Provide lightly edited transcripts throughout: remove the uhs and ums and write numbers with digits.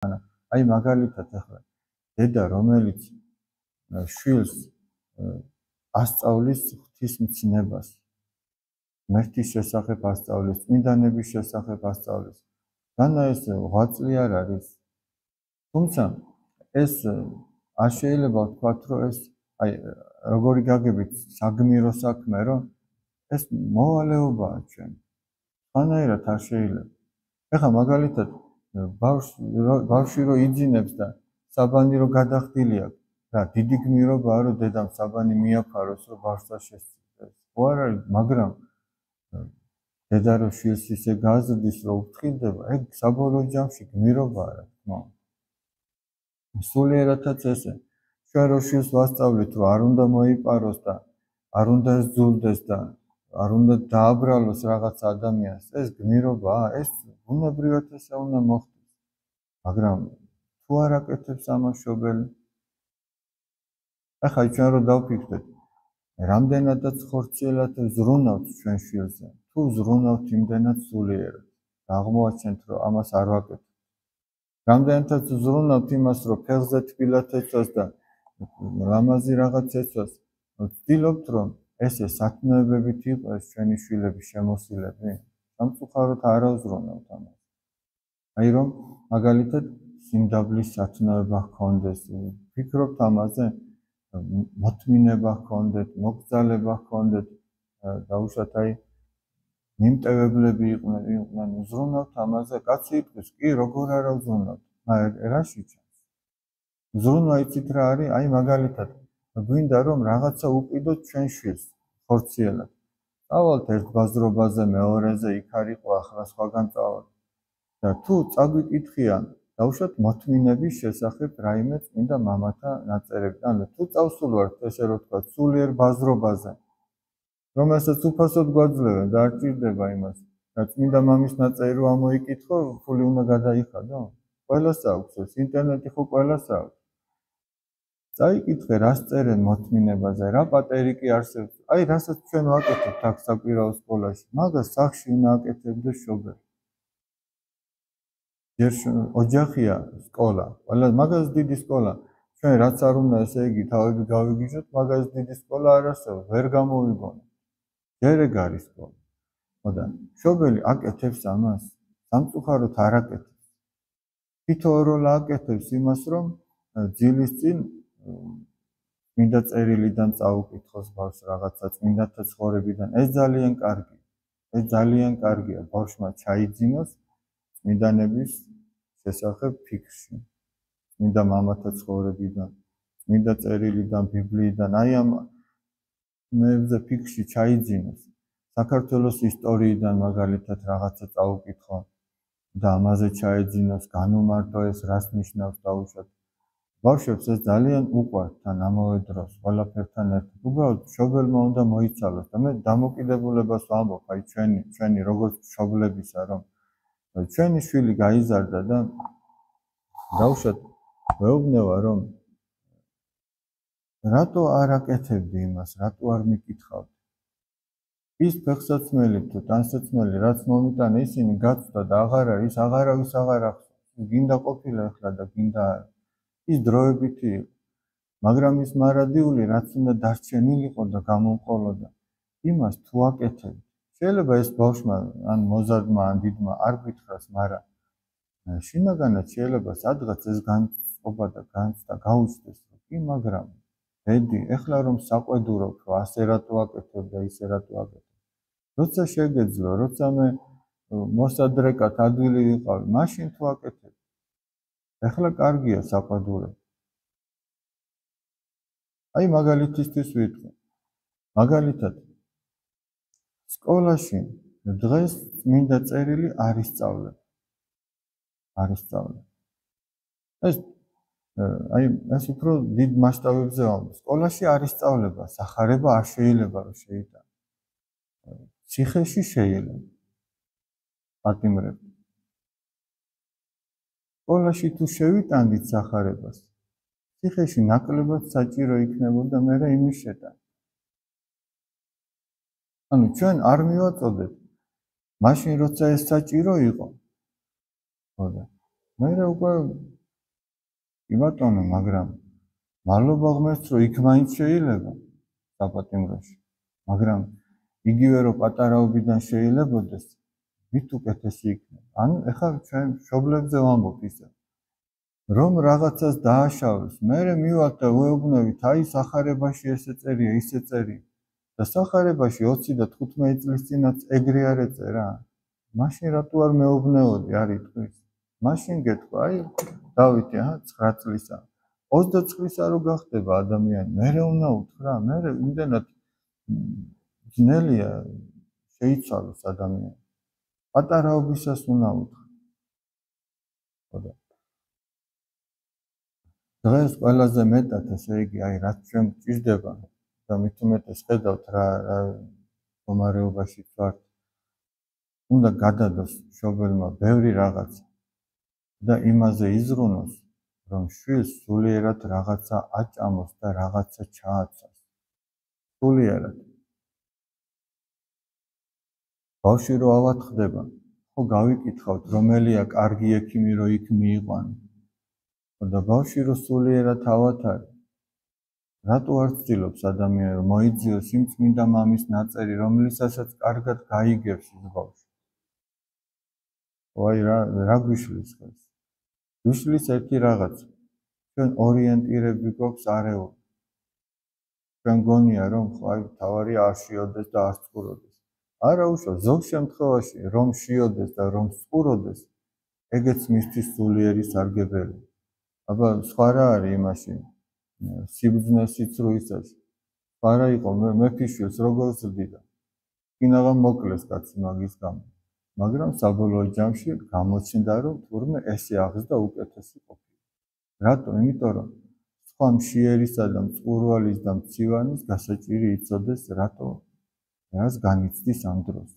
აი მაგალითად ახლა დედა რომელიც შვილს ასწავლის ღვთისმცნებას, ღმერთის შესახებ ასწავლის, წმინდანების შესახებ ასწავლის. განა ეს 8 წელი არ არის. თუმცა ეს არ შეიძლება ვთქვათ, რომ ეს აი როგორი გაგებით საგმირო საქმე, რომ ეს მოვალეობაა ჩვენ. სხვანაირად არ შეიძლება. ეხლა მაგალითად ბავშვი რო იძინებს და საბანი რო გადახდილი აქვს, რა დიდი გმირობაა რომ დედამ საბანი მიაფაროს, რომ ბავშვს შესწირდეს. ხო არ არის, მაგრამ დედა რო შვილს ისე გაზრდის, რომ უფრთხილდება, ეგ საბოლოო ჯამში გმირობაა, რა თქმა უნდა. სულიერადაც ესე. ჩვენ რო შვილს ვასწავლით, რომ არ უნდა მოიპაროს და არ უნდა ზულდეს და არ უნდა დააბრალოს რაღაც ადამიანს, ეს გმირობაა, ეს ბუნებრივად ესე უნდა მოხდეს. მაგრამ თუ არ აკეთებს ამას მშობელი, ახლა ჩვენ რო დავფიქრდეთ, რამდენადაც ხორციელად ვზრუნავთ ჩვენ შვილზე, თუ ვზრუნავთ იმდენად სულიერად, აღმოაჩენთ, რომ ამას არ ვაკეთებ. რამდენადაც ვზრუნავთ იმას, რომ ფეხზე თბილად ეცვას და ლამაზი რაღაც ეცვას, ვცდილობთ, რომ ესე სათნოებებით იყოს ჩვენი შვილები შემოსილები. სამწუხაროდ არ ავზრუნავთ ამას. აი რომ მაგალითად სიმდაბლის სათნოება ჰქონდეს, ვფიქრობთ ამაზე, მოთმინება ჰქონდეთ, მოკრძალება ჰქონდეთ, დაუშვათ აი მიმტევებლები იყვნენ, ვზრუნავთ ამაზე, კაცი იტყვის, კი, როგორ არ ავზრუნავთ, რაში ჩანს? ზრუნვა იცით რა არის? აი მაგალითად გვინდა რომ რაღაცა უყიდოთ ჩვენ შვილს ხორციელად. წავალთ ერთ ბაზრობაზე, მეორეზე, იქ არ იყო, ახლა სხვაგან წავალთ. და თუ წაგვიკითხია, დაუშვათ მოთმინების შესახებ რაიმე წმინდა მამათა ნაწერები. ანუ თუ წავსულვართ, ესე რომ ვთქვათ, სულიერ ბაზრობაზე, რომელსაც უფასოდ გვაძლევენ და არ ჭირდება იმას. და წმინდა მამის ნაწერი რო ამოიკითხო, ფული უნდა გადაიხადო? ყველას აქვს ეს, ინტერნეტი ხო ყველას აქვს. წაიკითხე, რას წერენ მოთმინებაზე, რა პატერიკი არსებობს. აი, რასაც ჩვენ ვაკეთებთ აქ საკვირაო სკოლაში, მაგას სახში უნდა აკეთებდეს მშობელი. ჯერ ოჯახია სკოლა, ყველა მაგას დიდი სკოლა. ჩვენ რაც არ უნდა, ესე იგი, თავები გავიგიჟოთ, მაგას დიდი სკოლა არ არსებობს, ვერ გამოვიგონოთ. ჯერ ეგ არის სკოლა. ხოდა, მშობელი აკეთებს ამას, სამწუხაროდ არ აკეთებს. თითოეულ აკეთებს იმას, რომ ძილის წინ წმინდა წერილიდან წაუკითხოს ბავშვს რაღაცა წმინდათა ცხოვრებიდან. ეს ძალიან კარგია. ეს ძალიან კარგია ბავშვმა ჩაიძინოს წმინდანების შესახებ ფიქრში. წმინდა მამათა ცხოვრებიდან, წმინდა წერილიდან, ბიბლიიდან, აი ამ მეებზე ფიქრში ჩაიძინოს. საქართველოს ისტორიიდან მაგალითად რაღაცა წაუკითხო და ამაზე ჩაეძინოს, განუმარტო ეს რას ნიშნავს დაუშვათ. ბავშვებს ეს ძალიან უყვართ თან ამავე დროს, ყველაფერთან ერთად. უბრალოდ მშობელმა უნდა მოიცალოს და მე დამოკიდებულებას ვამბობ, აი ჩვენი როგორც მშობლებისა, რომ ჩვენი შვილი გაიზარდა და დაუშვათ ვეუბნება, რომ რატო არ აკეთებდი იმას, რატო არ მიკითხავდი? ის ფეხსაცმელი თუ ტანსაცმელი, რაც მომიტანა, ისინი გაწვდა და აღარ არის, აღარავის აღარ ახსოვს. გინდა ყოფილა ახლა და გინდა არა. ის დროებითი იყო. მაგრამ ის მარადიული, რაც უნდა დარჩენილიყო და გამომყოლოდა, იმას თუ აკეთებდი. შეიძლება ეს ბავშვმა, ან მოზარდმა, ან დიდმა არ გითხრას, მაგრამ შინაგანად შეიძლება სადღაც ეს განწყობა და განცდა გაუჩნდეს, კი, მაგრამ დედი, ეხლა რომ საყვედურობ, რომ ასე რატო აკეთებ და ისე რატო აკეთებ. როცა შეგეძლო, როცა მე მოსადრეკად ადვილი ვიყავი, მაშინ თუ აკეთებ. ეხლა კარგია საყვედურება. აი მაგალითისთვის ვიტყვი. მაგალითად სკოლაში დღეს წმინდა წერილი არ ისწავლება. არ ისწავლება. ეს უფრო დიდ მასშტაბებზე ვამბობ. სკოლაში არ ისწავლება, სახარება არ შეიძლება რომ შეიტანო. ციხეში შეიძლება. პატიმრები. სკოლაში თუ შევიტანდით სახარებას, ციხეში ნაკლებად საჭირო იქნებოდა მერე იმის შეტანა. ანუ ჩვენ არ მივაწოდეთ, მაშინ როცა ეს საჭირო იყო. ხოდა. მე უკვე იმატონო, მაგრამ მადლობა ღმერთს, რომ იქ მაინც შეიძლება საპატიმროში, მაგრამ იგივე რომ პატარაობიდან შეიძლებოდეს, მით უკეთესი იქნება. ანუ ეხლა ჩვენ მშობლებზე ვამბობ ისე, რომ რაღაცას დააშავეს, მერე მივალთ და ვეუბნებით, აი სახარებაში ესე წერია, ისე წერია. და სახარებაში 20 და 15 წლის წინაც ეგრე არ ეწერა. მაშინ რატო არ მეუბნეოდი, არ იტყვის? მაშინ გეტყვა, აი დავითი, 9 წლისა. 20 წლისა რო გახდება ადამიანი, მერე უნდა უთხრა, მერე იმდენად ძნელია შეიცვალოს ადამიანი. პატარაობისას უნდა უთხრა. ხოდა დღეს ყველაზე მეტად ესე იგი, აი რაც ჩვენ გჭირდება და მით უმეტეს ხედავთ რა მდგომარეობაში ვართ. უნდა გადადოს მშობელმა ბევრი რაღაცა და იმაზე იზრუნოს, რომ შვილს სულიერად რაღაცა აჭამოს და რაღაცა ჩააცას. სულიერად. ბავშვი რო ავათხდება, ხო გავიკითხავთ, რომელია კარგი ექიმი რო იქ მიიყვანო. და ბავშვი რო სულიერად ავათარი, რატო არ ცდილობს ადამიანი რომ მოიძიოს იმ წმინდა მამის ნაწერი, რომლისაცაც კარგად გაიგებს ის ბავშვი. აი რა გვიშლის ხეს? გვიშლის ერთი რაღაცა. ჩვენ ორიენტირები გვაქვს არეულ. ჩვენ გონია რომ აი თავარი არ შიოდეს და არ წყუროდეს. არა უშო, ზოგ შემთხვევაში რომ შიოდეს და რომ წყუროდეს, ეგეც მისთვის სულიერი სარგებელი. აბა სხვა რა არის იმაში? სიბრძნეს სიცრუისას. სხვა რა იყო მეფიშვილს როგორ ზრდიდა? კინაღამ მოკლეს კაცი მაგის გამო. მაგრამ საბოლოო ჯამში გამოჩნდა რომ თურმე ესე აღზრდა უკეთესი ყოფილა. რატო? იმიტომ რომ სხვა მშიერისა და მწყურვალის და მცივანის გასაჭირი იცოდეს რატო რას განიცდის ამ დროს.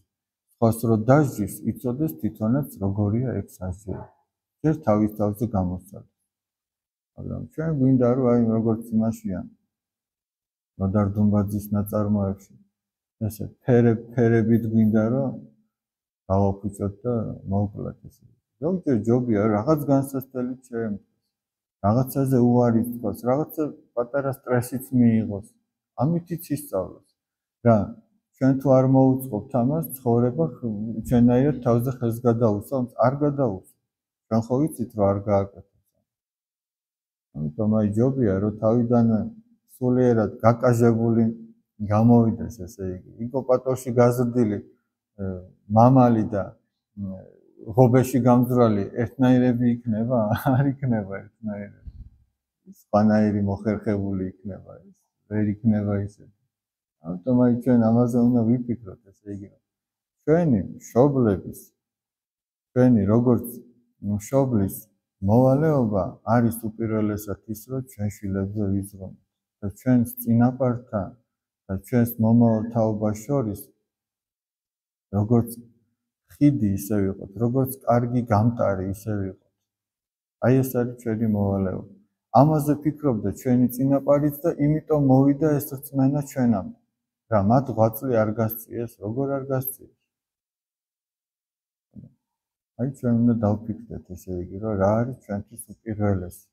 სხვას რო დაჟის იცოდეს თვითონაც როგორია ეგ სასჯელი. ჯერ თავის თავზე გამოსცადოს. მაგრამ ჩვენ გვინდა რომ აი როგორც იმაშია ნოდარ დუმბაძის ნაწარმოებში ესე ფერებით გვინდა რომ გავაფუჭოთ და მოვკლათ ესე. ზოგჯერ ჯობია რაღაც განსასწრებით შეემთხვას. რაღაცაზე უარი თქვას, რაღაცა პატარა სტრესიც მიიღოს. ამითიც ისწავლოს. რა, ჩვენ თუ არ მოუწყობთ ამას, ცხოვრება ჩვენაირად თავზე ხელს გადაუსვამს, არ გადაუსვამს. ჩვენ ხო ვიცით რომ არ გააკეთებს. ამიტომ აი ჯობია რომ თავიდანვე სულიერად გაკაჟებული გამოვიდეს ესე იგი. იქო პატოში გაზრდილი მამალი და ღობეში გამძვრალი ერთნაირები იქნება? არ იქნება ერთნაირები. სხვანაირი მოხერხებული იქნება ეს. ვერ იქნება ისეთი. ამიტომ აი ჩვენ ამაზე უნდა ვიფიქროთ ესე იგი. ჩვენი მშობლების, ჩვენი როგორც მშობლის მოვალეობა არის უპირველესად ის, რომ ჩვენ შვილებზე ვიზრუნოთ და ჩვენს წინაპართან და ჩვენს მომავალ თაობას შორის როგორც ხიდი ისე ვიყოთ, როგორც კარგი გამტარი ისე ვიყოთ. აი ეს არის ჩვენი მოვალეობა. ამაზე ფიქრობდა ჩვენი წინაპარიც და იმიტომ მოვიდა ეს რწმენა ჩვენამდე. რა მათ 8 წელი არ გასწიეს, როგორ არ გასწიეს? აი ჩვენ უნდა დავფიქრდეთ ესე იგი, რომ რა არის ჩვენთვის უპირველესი.